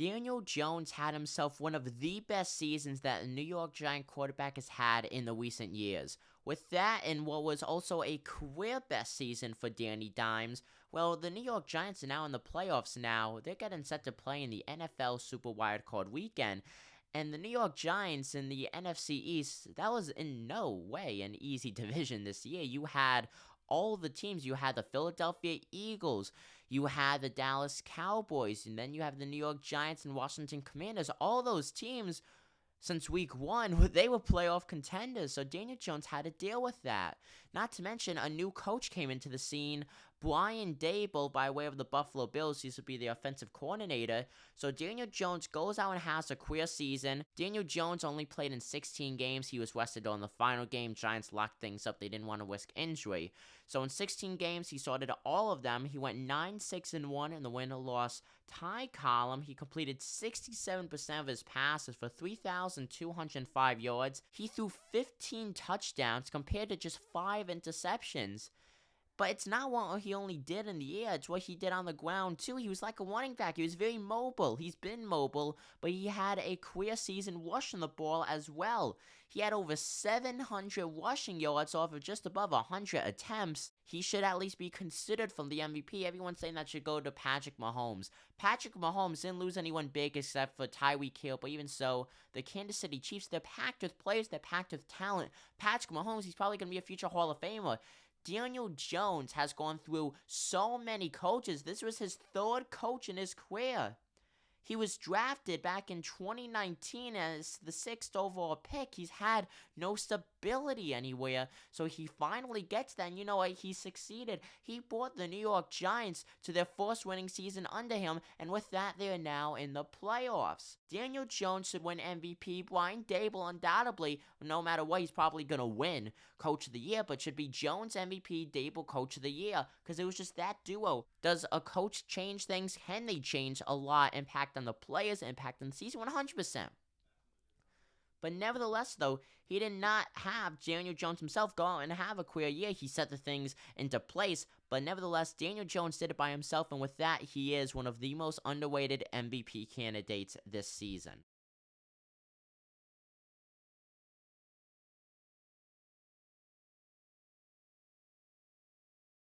Daniel Jones had himself one of the best seasons that a New York Giant quarterback has had in the recent years. With that and what was also a career best season for Danny Dimes, well, the New York Giants are now in the playoffs now. They're getting set to play in the NFL Super Wildcard Weekend. And the New York Giants in the NFC East, that was in no way an easy division this year. You had all the teams. You had the Philadelphia Eagles, you had the Dallas Cowboys, and then you have the New York Giants and Washington Commanders. All those teams, since week one, they were playoff contenders, so Daniel Jones had to deal with that. Not to mention, a new coach came into the scene, Brian Daboll, by way of the Buffalo Bills. He used to be the offensive coordinator. So Daniel Jones goes out and has a career season. Daniel Jones only played in 16 games. He was rested on the final game. Giants locked things up. They didn't want to risk injury. So in 16 games, he started all of them. He went 9-6-1 in the win-loss tie column. He completed 67% of his passes for 3,205 yards. He threw 15 touchdowns compared to just 5 interceptions. But it's not what he only did in the air, it's what he did on the ground too. He was like a running back. He was very mobile. He's been mobile, but he had a career season rushing the ball as well. He had over 700 rushing yards off of just above 100 attempts. He should at least be considered for the MVP. Everyone's saying that should go to Patrick Mahomes. Patrick Mahomes didn't lose anyone big except for Tyreek Hill, but even so, the Kansas City Chiefs, they're packed with players, they're packed with talent. Patrick Mahomes, he's probably going to be a future Hall of Famer. Daniel Jones has gone through so many coaches. This was his third coach in his career. He was drafted back in 2019 as the 6th overall pick. He's had no stability anywhere, so he finally gets that, and you know what? He succeeded. He brought the New York Giants to their first winning season under him, and with that, they are now in the playoffs. Daniel Jones should win MVP. Brian Daboll, undoubtedly, no matter what, he's probably going to win Coach of the Year, but should be Jones MVP, Daboll Coach of the Year, because it was just that duo. Does a coach change things? Can they change a lot? Impact on the players, impact on the season? 100%. But nevertheless, though, he did not have Daniel Jones himself go out and have a career year. He set the things into place, but nevertheless, Daniel Jones did it by himself, and with that, he is one of the most underrated MVP candidates this season.